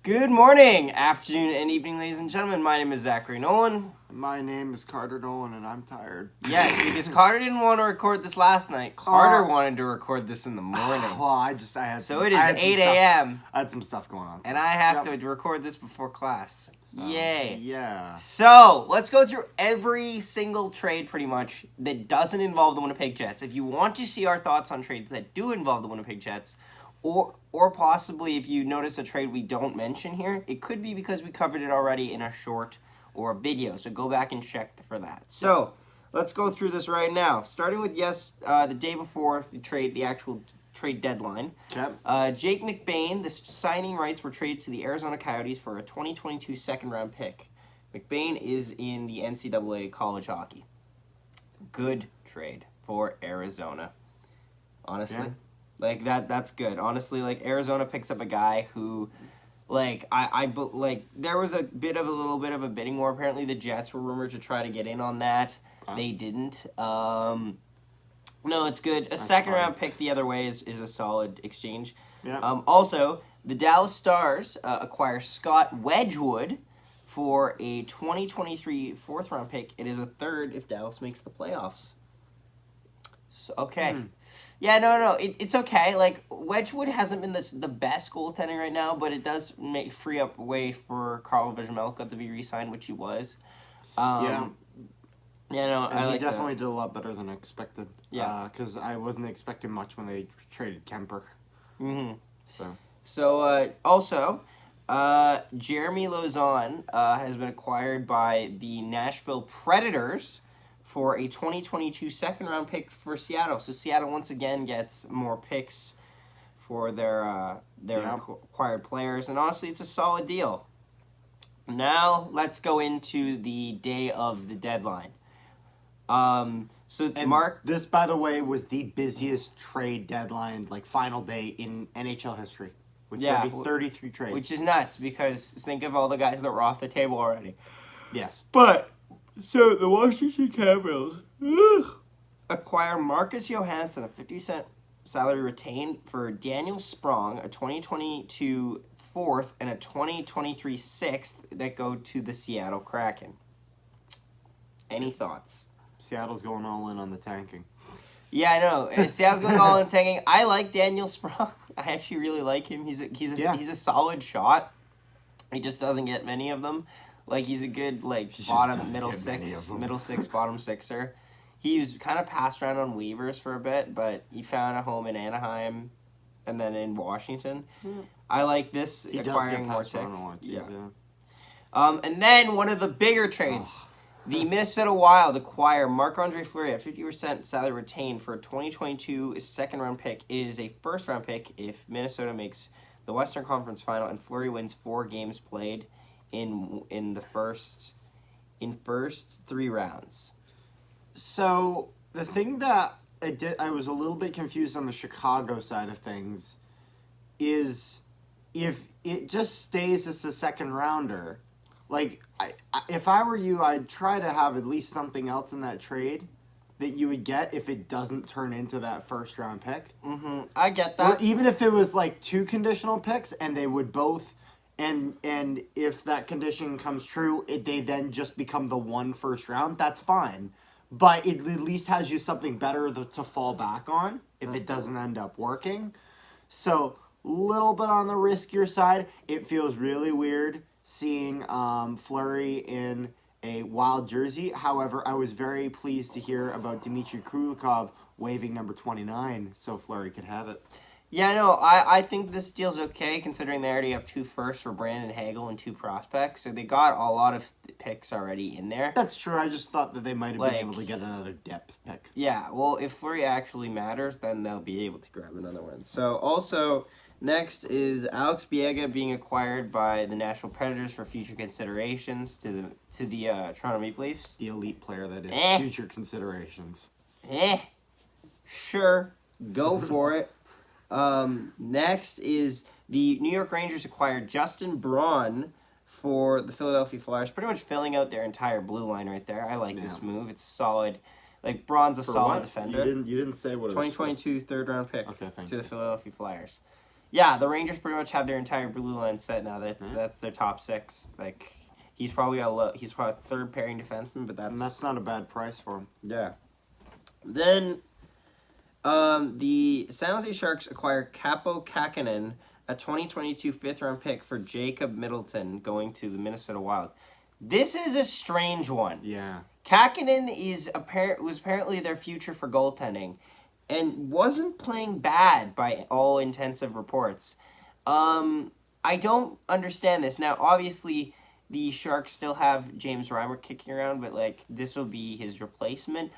Good morning, afternoon, and evening, ladies and gentlemen. My name is Zachary Nolan. My name is Carter Nolan, and I'm tired. Yes, because Carter didn't want to record this last night. Carter wanted to record this in the morning. Well, I had so it is 8 a.m. I had some stuff going on. And I have to record this before class. Yay. Yeah. So, let's go through every single trade, pretty much, that doesn't involve the Winnipeg Jets. If you want to see our thoughts on trades that do involve the Winnipeg Jets, or possibly if you notice a trade we don't mention here, it could be because we covered it already in a short or a video. So go back and check for that. So let's go through this right now. Starting with the day before the actual trade deadline. Okay. Jake Mcbain, the signing rights were traded to the Arizona Coyotes for a 2022 second-round pick. Mcbain is in the NCAA college hockey. Good trade for Arizona. Honestly. Yeah. Like, that's good. Honestly, like, Arizona picks up a guy who, like, there was a little bit of a bidding war. Apparently, the Jets were rumored to try to get in on that. They didn't. No, it's good. A second-round pick the other way is a solid exchange. Yeah. Also, the Dallas Stars acquire Scott Wedgwood for a 2023 fourth-round pick. It is a third if Dallas makes the playoffs. So, okay. Yeah, no, it's okay. Like, Wedgwood hasn't been the best goaltending right now, but it does free up a way for Karl Vejmelka to be re-signed, which he was. Yeah, no, and he definitely did a lot better than I expected. Yeah. Because I wasn't expecting much when they traded Kemper. Mm-hmm. So, also, Jeremy Lauzon has been acquired by the Nashville Predators for a 2022 second-round pick for Seattle. So Seattle once again gets more picks for their acquired players. And honestly, it's a solid deal. Now, let's go into the day of the deadline. This, by the way, was the busiest trade deadline, like final day in NHL history. With 33 trades. Which is nuts, because think of all the guys that were off the table already. Yes. So, the Washington Capitals acquire Marcus Johansen, a 50% salary retained, for Daniel Sprong, a 2022 fourth, and a 2023 sixth that go to the Seattle Kraken. Any thoughts? Seattle's going all in on the tanking. Yeah, I know. Seattle's going all in tanking. I like Daniel Sprong. I actually really like him. He's a solid shot. He just doesn't get many of them. Like, he's a good, middle six, bottom sixer. He was kind of passed around on waivers for a bit, but he found a home in Anaheim and then in Washington. I like this, acquiring more ticks. Yeah. And then one of the bigger trades. The Minnesota Wild acquire marc-andre Fleury at 50% salary retained for a 2022 second-round pick. It is a first-round pick if Minnesota makes the Western Conference Final and Fleury wins 4 games played in the first 3 rounds. So the thing that I was a little bit confused on the Chicago side of things is if it just stays as a second rounder. Like, if I were you, I'd try to have at least something else in that trade that you would get if it doesn't turn into that first round pick. Mm-hmm. I get that. Or even if it was like 2 conditional picks and they would both. And if that condition comes true, they then just become the 1 first round. That's fine, but it at least has you something better to fall back on if it doesn't end up working. So little bit on the riskier side. It feels really weird seeing Fleury in a Wild jersey. However, I was very pleased to hear about Dmitry Kulikov waiving number 29, so Fleury could have it. Yeah, no, I think this deal's okay, considering they already have 2 firsts for Brandon Hagel and 2 prospects, so they got a lot of picks already in there. That's true. I just thought that they might have been able to get another depth pick. Yeah, well, if Fleury actually matters, then they'll be able to grab another one. So, also, next is Alex Biega being acquired by the Nashville Predators for future considerations to the Toronto Maple Leafs. The elite player that is. Future considerations. Sure. Go for it. Next is the New York Rangers acquired Justin Braun for the Philadelphia Flyers, pretty much filling out their entire blue line right there. I like this move. It's solid. Like, Braun's solid defender. You didn't say what it was. 2022 third-round pick to the Philadelphia Flyers. Yeah, the Rangers pretty much have their entire blue line set now. That's their top six. Like, he's probably a third pairing defenseman, but that's not a bad price for him. Yeah. Then, the San Jose Sharks acquire Capo Kakkonen, a 2022 fifth-round pick for Jacob Middleton, going to the Minnesota Wild. This is a strange one. Yeah. Kakkonen was apparently their future for goaltending, and wasn't playing bad by all intensive reports. I don't understand this. Now, obviously, the Sharks still have James Reimer kicking around, but like this will be his replacement.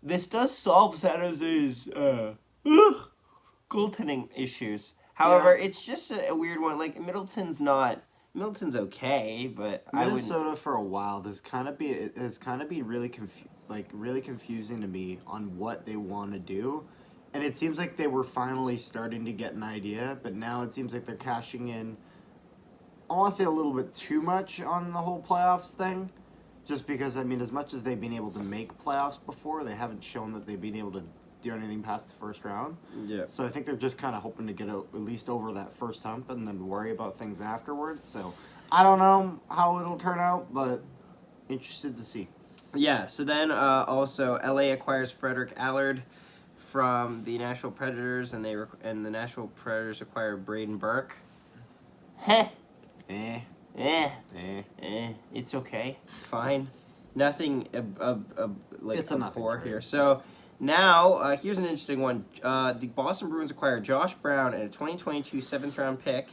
This does solve San Jose's goaltending issues. However, it's just a weird one. Like Middleton's okay, but Minnesota for a while has kind of been really really confusing to me on what they want to do, and it seems like they were finally starting to get an idea, but now it seems like they're cashing in. I want to say a little bit too much on the whole playoffs thing, just because I mean, as much as they've been able to make playoffs before, they haven't shown that they've been able to do anything past the first round. Yeah. So I think they're just kind of hoping to get at least over that first hump and then worry about things afterwards. So I don't know how it'll turn out, but interested to see. Yeah. So then also LA acquires Frederick Allard from the Nashville Predators, and the Nashville Predators acquire Braden Burke. Heh. It's okay. Fine. Nothing It's a nothing poor trade. here. So now, here's an interesting one. The Boston Bruins acquire Josh Brown and a 2022 7th-round pick.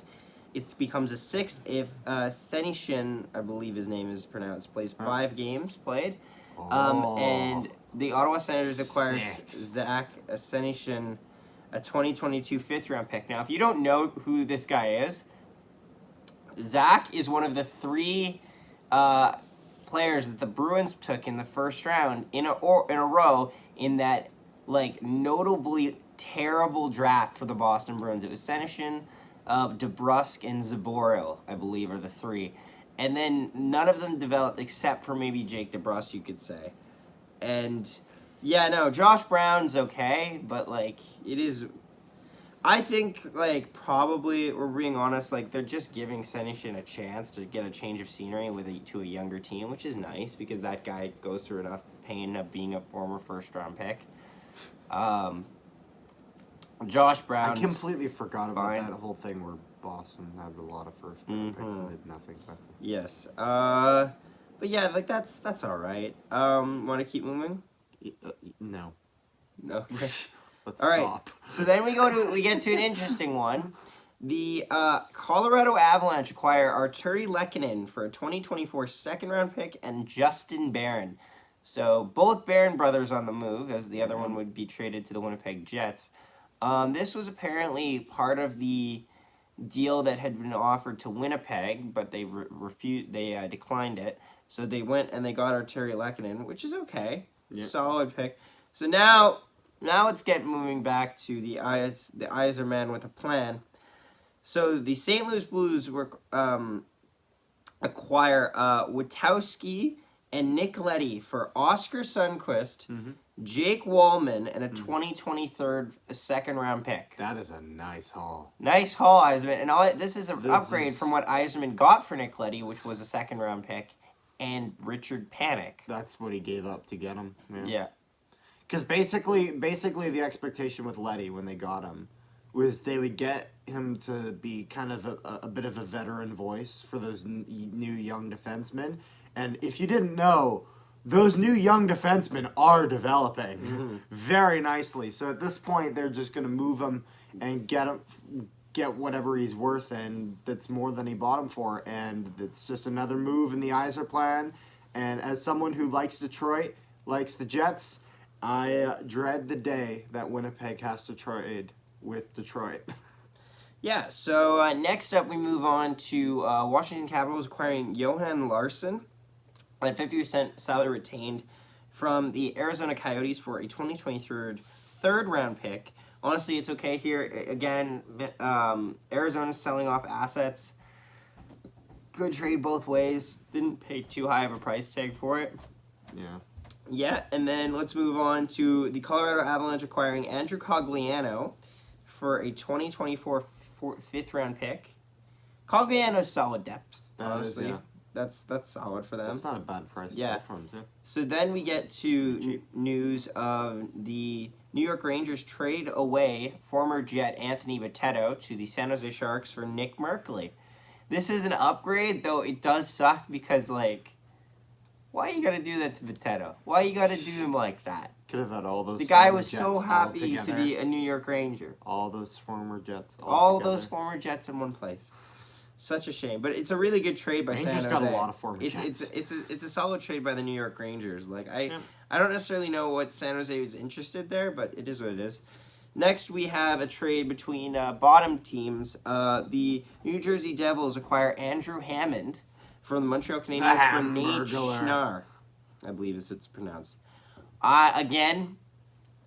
It becomes a sixth if Senyshyn, I believe his name is pronounced, plays 5 games played. And the Ottawa Senators acquire Zach Senyshyn, a 2022 5th-round pick. Now, if you don't know who this guy is, Zach is one of the 3 players that the Bruins took in the first round in a row in that like notably terrible draft for the Boston Bruins. It was Senyshyn, DeBrusk, and Zaboral, I believe, are the 3. And then none of them developed except for maybe Jake DeBrusk, you could say. And yeah, no, Josh Brown's okay, but like it is. I think, like, probably, we're being honest, like, they're just giving Senyshyn a chance to get a change of scenery to a younger team, which is nice, because that guy goes through enough pain of being a former first-round pick. Josh Brown. I completely forgot about that whole thing where Boston had a lot of first-round picks and did nothing with them. Yes. But yeah, like, that's all right. Want to keep moving? No. Okay. Let's all right. stop. So then we get to an interesting one. The Colorado Avalanche acquire Arturi Lehkonen for a 2024 second-round pick and Justin Barron. So both Barron brothers on the move, as the other one would be traded to the Winnipeg Jets. This was apparently part of the deal that had been offered to Winnipeg, but they refused. They declined it. So they went and they got Arturi Lehkonen, which is okay. Yep. Solid pick. So now let's get moving back to the Eyes are men with a plan. So the St. Louis Blues acquire Witowski and Nick Leddy for Oscar Sundquist, Jake Wallman, and a 2023 second-round pick. That is a nice haul. Nice haul, Yzerman. And this is an upgrade from what Yzerman got for Nick Leddy, which was a second-round pick, and Richard Panik. That's what he gave up to get him. Yeah. Because basically the expectation with Leddy when they got him was they would get him to be kind of a bit of a veteran voice for those new young defensemen. And if you didn't know, those new young defensemen are developing very nicely. So at this point, they're just going to move him and get whatever he's worth, and that's more than he bought him for. And it's just another move in the Yzer plan. And as someone who likes Detroit, likes the Jets, I dread the day that Winnipeg has to trade with Detroit. Yeah, so next up we move on to Washington Capitals acquiring Johan Larsson at 50% salary retained from the Arizona Coyotes for a 2023 third-round pick. Honestly, it's okay here. Again, Arizona's selling off assets. Good trade both ways. Didn't pay too high of a price tag for it. Yeah. Yeah, and then let's move on to the Colorado Avalanche acquiring Andrew Cogliano for a 2024 fifth round pick. Cogliano's solid depth. That honestly. is, yeah. That's solid for them. That's not a bad price. Yeah. For them, too. So then we get to news of the New York Rangers trade away former Jet Anthony Bitetto to the San Jose Sharks for Nick Merkley. This is an upgrade, though it does suck because, like, why you gotta do that to Bitetto? Why you gotta do him like that? Could have had all those. The guy former was Jets so all happy to together. be a New York Ranger. All those former Jets. All together. those former Jets in one place. Such a shame, but it's a really good trade by San Rangers Jose. got a lot of former Jets. It's a solid trade by the New York Rangers. Like I Yeah. don't necessarily know what San Jose was interested there, but it is what it is. Next, we have a trade between bottom teams. The New Jersey Devils acquire Andrew Hammond from the Montreal Canadiens for Nate Hamburglar. Schnarr. I believe it's pronounced. Again,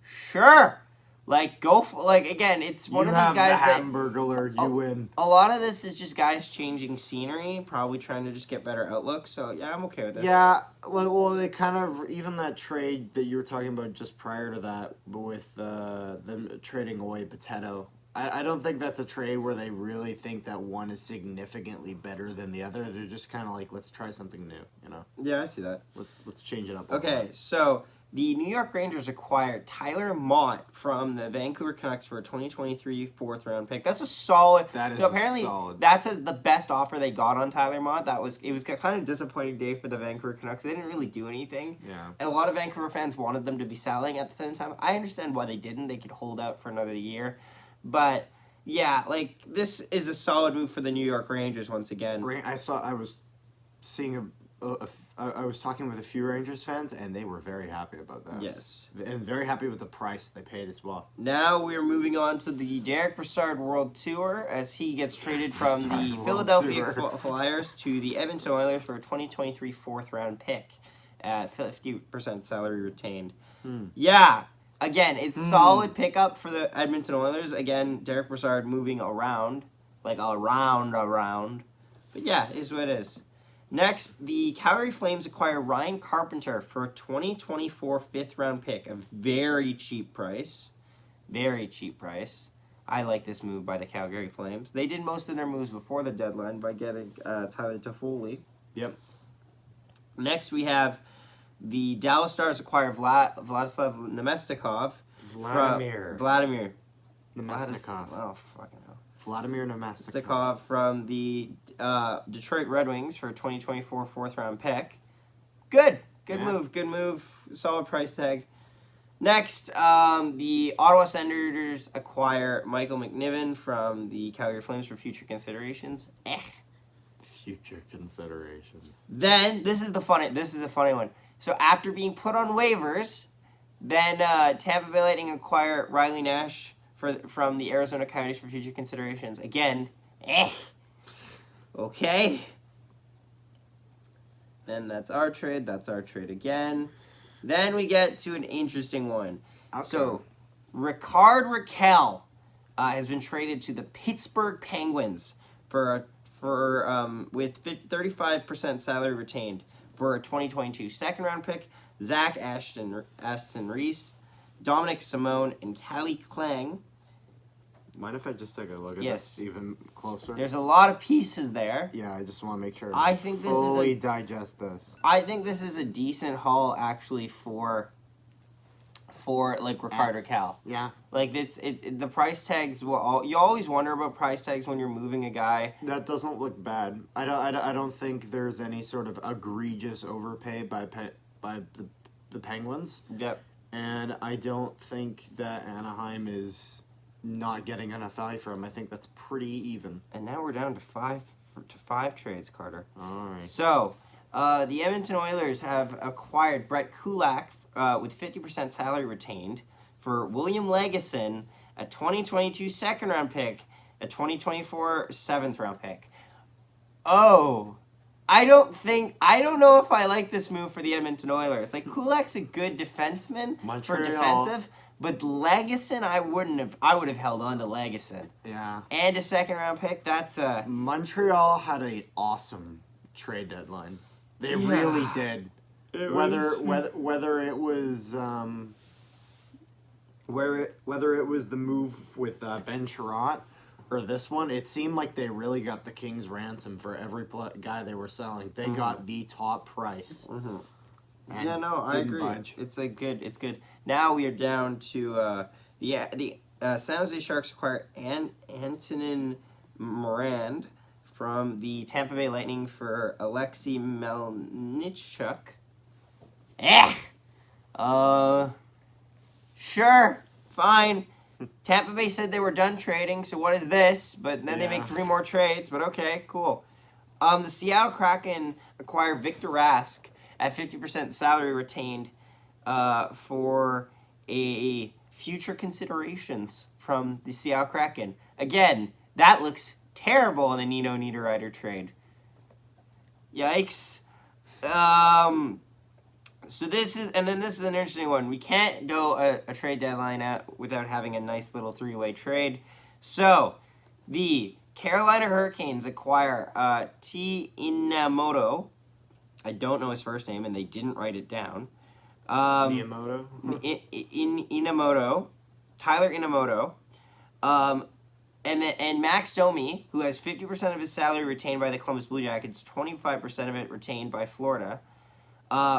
sure. Like, go for, like, again, it's one of these guys that... Hamburglar, you win. A lot of this is just guys changing scenery, probably trying to just get better outlook. So, yeah, I'm okay with this. Yeah, well, they kind of, even that trade that you were talking about just prior to that with them trading away Bitetto, I don't think that's a trade where they really think that one is significantly better than the other. They're just kind of like, let's try something new, you know? Yeah, I see that. Let's change it up a little Okay, bit. so the New York Rangers acquired Tyler Mott from the Vancouver Canucks for a 2023 fourth-round pick. That's a solid... That is so apparently, solid. that's the best offer they got on Tyler Mott. It was kind of a disappointing day for the Vancouver Canucks. They didn't really do anything. Yeah. And a lot of Vancouver fans wanted them to be selling at the same time. I understand why they didn't. They could hold out for another year. But, yeah, like, this is a solid move for the New York Rangers once again. I was seeing I was talking with a few Rangers fans, and they were very happy about that. Yes. And very happy with the price they paid as well. Now we're moving on to the Derrick Broussard World Tour as he gets traded from the Broussard World Philadelphia Tour. Flyers to the Edmonton Oilers for a 2023 fourth-round pick at 50% salary retained. Yeah, again, it's solid pickup for the Edmonton Oilers. Again, Derrick Broussard moving around, like around. But yeah, it is what it is. Next, the Calgary Flames acquire Ryan Carpenter for a 2024 fifth-round pick, a very cheap price. Very cheap price. I like this move by the Calgary Flames. They did most of their moves before the deadline by getting Tyler Toffoli. Yep. Next, we have the Dallas Stars acquire Vladislav Nemestikov. Vladimir Nemestikov. Oh, fucking hell. Vladimir Nemestikov. Nemestikov from the Detroit Red Wings for a 2024 fourth-round pick. Good move. Solid price tag. Next, the Ottawa Senators acquire Michael McNiven from the Calgary Flames for future considerations. Future considerations. Then this is a funny one. So after being put on waivers, then Tampa Bay Lightning acquire Riley Nash from the Arizona Coyotes for future considerations. Again, okay. Then that's our trade. That's our trade again. Then we get to an interesting one. Okay. So, Ricard Raquel has been traded to the Pittsburgh Penguins with 35% salary retained for a 2022 second-round pick. Zach Aston Reese, Dominic Simone, and Callie Klang. Mind if I just take a look at Yes. this even closer? There's a lot of pieces there. Yeah, I just want to make sure I think this is fully digest this. I think this is a decent haul actually for like Ricard Raquel. Yeah. Like the price tags you always wonder about price tags when you're moving a guy. That doesn't look bad. I don't think there's any sort of egregious overpay by the Penguins. Yep. And I don't think that Anaheim is not getting enough value for him. I think that's pretty even. And now we're down to five trades, Carter. All right. So, the Edmonton Oilers have acquired Brett Kulak with 50% salary retained for William Legason, a 2022 second-round pick, a 2024 seventh-round pick. Oh, I don't know if I like this move for the Edmonton Oilers. Like, Kulak's a good defenseman for Montreal. defensive, but Legason, I would have held on to Legason. Yeah. And a second-round pick, that's a... Montreal had an awesome trade deadline. They really did. Whether it was whether it was the move with Ben Sherratt, or this one, it seemed like they really got the king's ransom for every guy they were selling. They got the top price. Yeah, no, I agree. Budge. It's good. Now we are down to the San Jose Sharks acquire Antonin Morand from the Tampa Bay Lightning for Alexei Melnichuk. Sure, fine. Tampa Bay said they were done trading, so what is this? But then they make 3 more trades, but okay, cool. The Seattle Kraken acquire Victor Rask at 50% salary retained for a future considerations from the Seattle Kraken. Again, that looks terrible in the Nino Niederreiter trade. Yikes. So this is an interesting one. We can't go a trade deadline out without having a nice little 3-way trade. So the Carolina Hurricanes acquire T. Inamoto. I don't know his first name, and they didn't write it down. Miyamoto? Inamoto. Tyler Inamoto. And Max Domi, who has 50% of his salary retained by the Columbus Blue Jackets, 25% of it retained by Florida.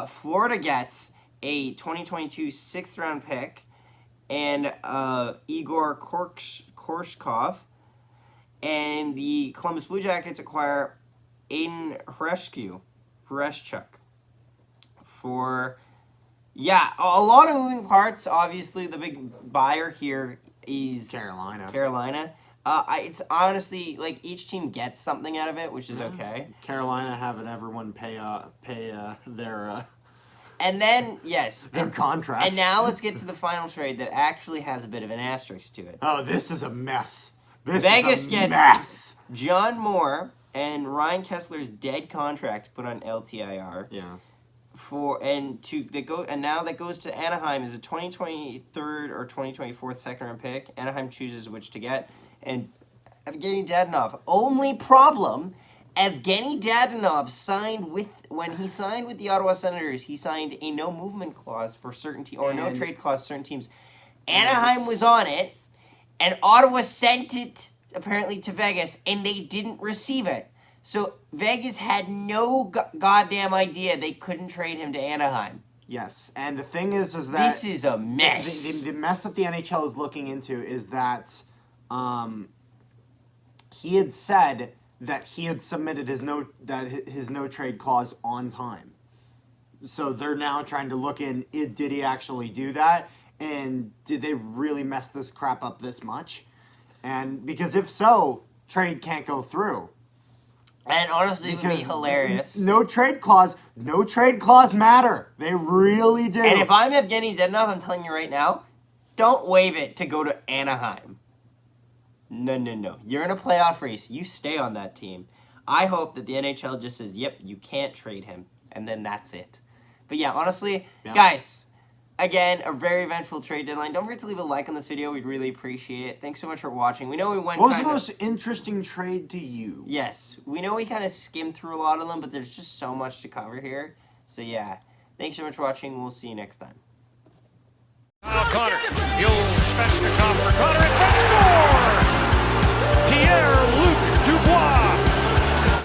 Florida gets a 2022 6th-round pick and Igor Korshkov. And the Columbus Blue Jackets acquire Aiden Hreshchuk for, a lot of moving parts. Obviously, the big buyer here is Carolina. It's honestly, like, each team gets something out of it, which is okay. Carolina having everyone pay their... And then, yes. Their contracts. And now let's get to the final trade that actually has a bit of an asterisk to it. Oh, this is a mess. Vegas gets John Moore and Ryan Kessler's dead contract put on LTIR. Yes. Now that goes to Anaheim as a 2023 or 2024 second-round pick. Anaheim chooses which to get. And Evgeny Dadonov. Only problem, Evgeny Dadonov when he signed with the Ottawa Senators, he signed a no movement clause for certain teams, or no trade clause for certain teams. Anaheim was on it, and Ottawa sent it apparently to Vegas, and they didn't receive it. So Vegas had no goddamn idea they couldn't trade him to Anaheim. Yes, and the thing is that... This is a mess. The mess that the NHL is looking into is that he had said that he had submitted his no trade clause on time. So they're now trying to look in, did he actually do that? And did they really mess this crap up this much? And because if so, trade can't go through. And honestly, it would be hilarious. No trade clause matter. They really do. And if I'm Evgeny Dadonov, I'm telling you right now, don't waive it to go to Anaheim. No. You're in a playoff race. You stay on that team. I hope that the NHL just says, yep, you can't trade him. And then that's it. But yeah, honestly, guys, again, a very eventful trade deadline. Don't forget to leave a like on this video. We'd really appreciate it. Thanks so much for watching. We know we went What was the most interesting trade to you? Yes. We know we kind of skimmed through a lot of them, but there's just so much to cover here. So yeah, thanks so much for watching. We'll see you next time. Connor, the old special top for Connor, and score! Pierre-Luc Dubois